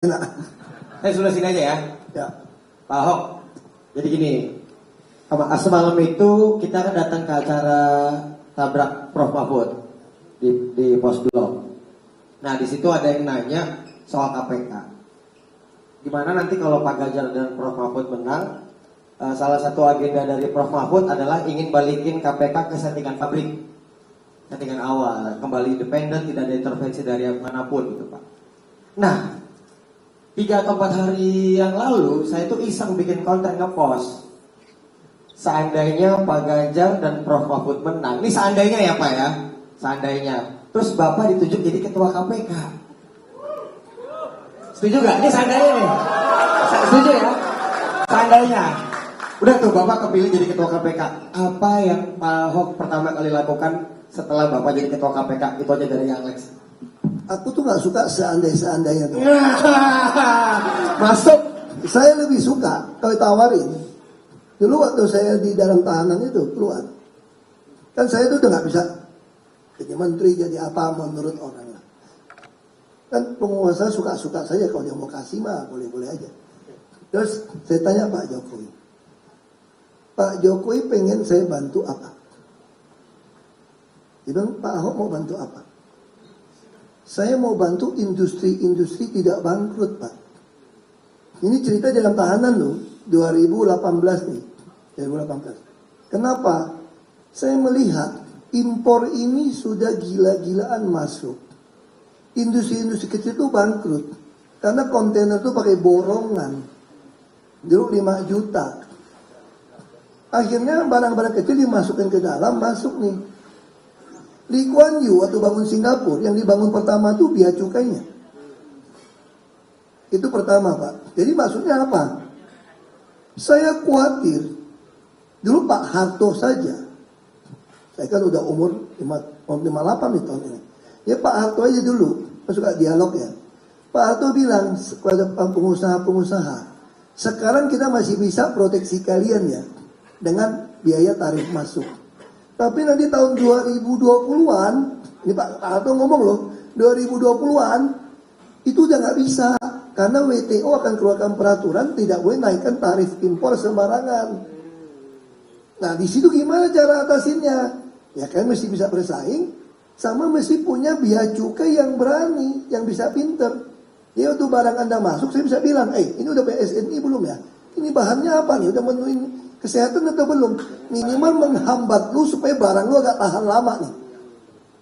Enak. Saya sudah sini aja ya. Ya. Pak Ahok. Jadi gini, semalam itu kita kan datang ke acara tabrak Prof Mahfud di Pos Blok. Nah di situ ada yang nanya soal KPK. Gimana nanti kalau Pak Ganjar dan Prof Mahfud menang, salah satu agenda dari Prof Mahfud adalah ingin balikin KPK ke settingan pabrik, settingan awal, kembali independen, tidak ada intervensi dari manapun gitu Pak. Nah 3 atau 4 hari yang lalu saya tuh iseng bikin konten ngepost. Seandainya Pak Ganjar dan Prof Mahfud menang, ini seandainya ya Pak ya, seandainya. Terus Bapak ditunjuk jadi ketua KPK. Setuju gak? Ini seandainya nih. Setuju ya? Seandainya. Udah tuh Bapak kepilih jadi ketua KPK. Apa yang Pak Ahok pertama kali lakukan setelah Bapak jadi ketua KPK? Itu aja dari Alex. Aku tuh nggak suka seandai-seandainya tuh. Masuk. Saya lebih suka kalau tawarin. Dulu waktu saya di dalam tahanan itu keluar, kan saya tuh udah nggak bisa jadi menteri, jadi apa menurut orang. Kan penguasa suka-suka saja, kalau dia mau kasih mah boleh-boleh aja. Terus saya tanya Pak Jokowi, Pak Jokowi pengen saya bantu apa? Dia bilang, Pak Ahok mau bantu apa? Saya mau bantu industri-industri tidak bangkrut, Pak. Ini cerita dalam tahanan loh, 2018 nih, 2018. Kenapa? Saya melihat impor ini sudah gila-gilaan masuk. Industri-industri kecil itu bangkrut karena kontainer itu pakai borongan. Dulu 5 juta. Akhirnya barang-barang kecil dimasukkan ke dalam, masuk nih. Lee Kuan Yew waktu bangun Singapura, yang dibangun pertama tuh bea cukainya. Itu pertama Pak. Jadi maksudnya apa? Saya khawatir, dulu Pak Harto saja, saya kan udah umur 58 nih tahun ini. Ya Pak Harto aja dulu, suka dialog ya. Pak Harto bilang kepada pengusaha-pengusaha, sekarang kita masih bisa proteksi kalian ya, dengan biaya tarif masuk. Tapi nanti tahun 2020-an, ini Pak Harto ngomong loh, 2020-an itu udah nggak bisa, karena WTO akan keluarkan peraturan tidak boleh naikkan tarif impor sembarangan. Nah di situ gimana cara atasinnya? Ya kan mesti bisa bersaing, sama mesti punya biaya cukai yang berani, yang bisa pinter. Ya waktu barang Anda masuk, saya bisa bilang, ini udah PSNI belum ya? Ini bahannya apa nih? Udah memenuhi kesehatan atau belum? Minimal menghambat lu supaya barang lu agak tahan lama nih.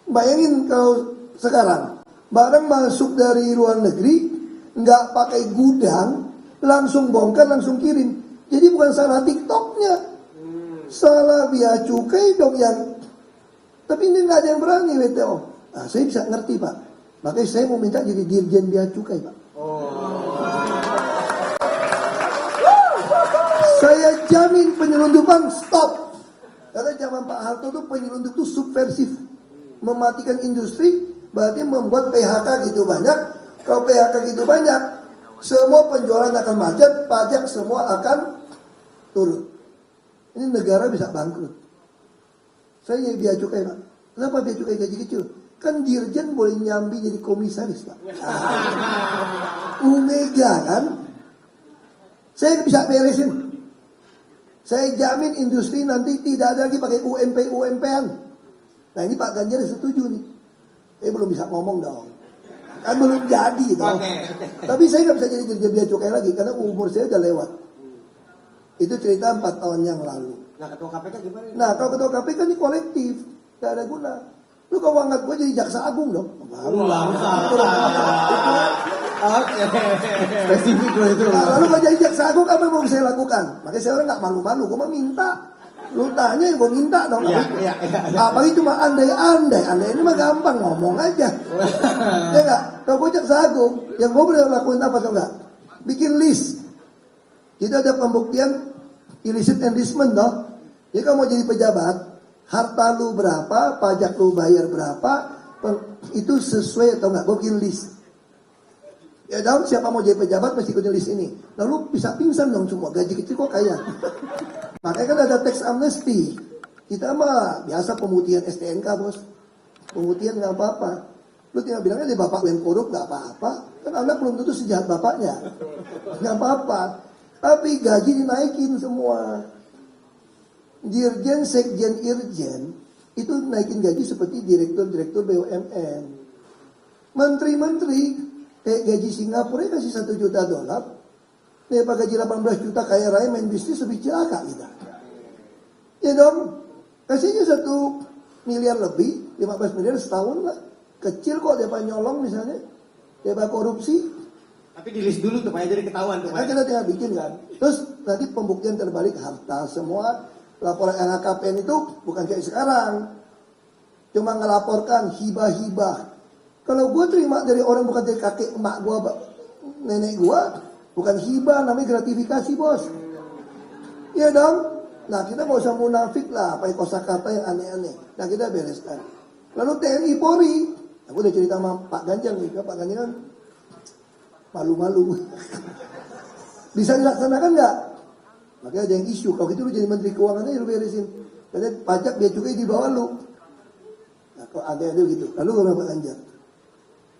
Bayangin kalau sekarang barang masuk dari luar negeri, nggak pakai gudang, langsung bongkar, langsung kirim. Jadi bukan salah TikToknya, salah biaya cukai dong yang. Tapi ini nggak ada yang berani WTO. Nah, saya bisa ngerti Pak. Makanya saya mau minta jadi dirjen biaya cukai Pak. Saya jamin penyelundupan stop. Karena zaman Pak Harto tuh penyelundup itu subversif, mematikan industri, berarti membuat PHK gitu banyak. Kalau PHK gitu banyak, semua penjualan akan macet, pajak semua akan turun. Ini negara bisa bangkrut. Saya jadi biaya cukai Pak. Kenapa biaya cukai gaji kecil? Kan dirjen boleh nyambi jadi komisaris Pak. Omega kan. Saya bisa beresin. Saya jamin industri nanti tidak ada lagi pakai UMP-UMP-an. Nah ini Pak Ganjar setuju nih. Belum bisa ngomong dong. Kan belum jadi dong. Tapi saya nggak bisa jadi dirjen biaya cukai lagi karena umur saya udah lewat. Itu cerita 4 tahun yang lalu. Nah ketua KPK gimana? Nah kalau ketua KPK ini kolektif, gak ada guna. Lu kalau angkat gue jadi jaksa agung dong. Baru lah. Spesifik loh itu. Nah, lalu kalau jadi jaksa agung apa yang mau saya lakukan? Makanya saya orang gak malu-malu, gue mau minta. Lu tanya yang gue minta dong. Iya. Apalagi cuma andai-andai ini mah gampang ngomong aja. Ya enggak? Kalau gue jaksa agung, yang gue boleh lakuin apa tuh enggak? Bikin list. Jadi ada pembuktian illicit enrichment dong. Jadi kalau mau jadi pejabat, harta lu berapa, pajak lu bayar berapa, itu sesuai atau enggak? Gue bikin list. Ya dong, siapa mau jadi pejabat mesti ikutin list ini. Lalu bisa pingsan dong semua, gaji kecil kok kaya. Makanya kan ada tax amnesty. Kita mah biasa pemutihan STNK bos. Pemutihan nggak apa-apa. Lu tinggal bilangnya di Bapak Menkorup nggak apa-apa. Kan anak belum tentu sejahat bapaknya. Nggak apa-apa. Tapi gaji dinaikin semua. Dirjen, sekjen, irjen itu naikin gaji seperti direktur-direktur BUMN. Menteri-menteri kayak gaji Singapura kasih $1 juta. Nih pak gaji 18 juta kaya raya main bisnis lebih celaka kita. Ya dong, kasihnya 1 miliar lebih, 15 miliar setahun lah. Kecil kok dia nyolong misalnya, dia korupsi. Tapi di list dulu tuh Pak, jadi ketahuan tuh Pak. Nah, kita tinggal bikin kan. Terus nanti pembuktian terbalik harta semua laporan LHKPN itu bukan kayak sekarang. Cuma ngelaporkan hibah-hibah. Kalau gue terima dari orang bukan dari kakek emak gue, nenek gue, bukan hibah, namanya gratifikasi bos. Iya dong. Nah kita nggak usah munafik lah, pakai kosakata yang aneh-aneh. Nah kita bereskan. Lalu TNI Polri, aku udah cerita sama Pak Ganjar nih, Pak Ganjar kan malu-malu. Bisa dilaksanakan nggak? Makanya ada yang isu, kalau gitu lu jadi Menteri Keuangan aja lu beresin. Karena pajak biaya cukai di bawah lu. Nah kalau ada gitu, lalu kalau Pak Ganjar,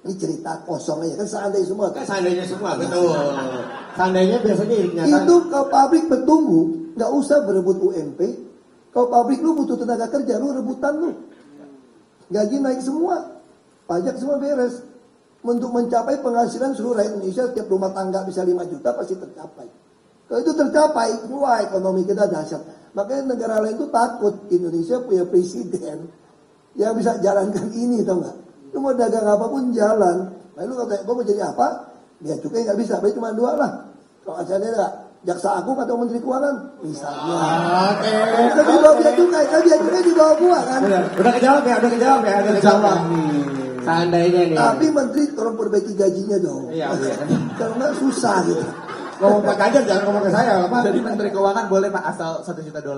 ini cerita kosong aja, kan seandainya semua. Kan seandainya semua, betul. Seandainya biasanya kenyataan. Itu kalau pabrik bertumbuh, nggak usah berebut UMP. Kalau pabrik lu butuh tenaga kerja, lu rebutan lu. Gaji naik semua, pajak semua beres. Untuk mencapai penghasilan seluruh rakyat Indonesia, setiap rumah tangga bisa 5 juta pasti tercapai. Kalau itu tercapai, wah ekonomi kita dahsyat. Makanya negara lain itu takut Indonesia punya presiden yang bisa jalankan ini, tau nggak? Lu mau dagang apapun jalan. Lalu kata gue mau jadi apa? Dia cukai nggak bisa, berarti cuma 2 lah. Kalau asalnya nggak, jaksa agung atau menteri keuangan, misalnya. Oke. Kan di bawah dia cukai, kan dia cukai di bawah gua kan. Udah kejawab ya, udah kejawab nih. Seandainya nih. Tapi menteri tolong perbaiki gajinya dong. Iya. Kalau nggak susah gitu. Ngomong Pak Ganjar jangan ngomong ke saya, Pak. Jadi Menteri Keuangan boleh Pak asal $1 juta.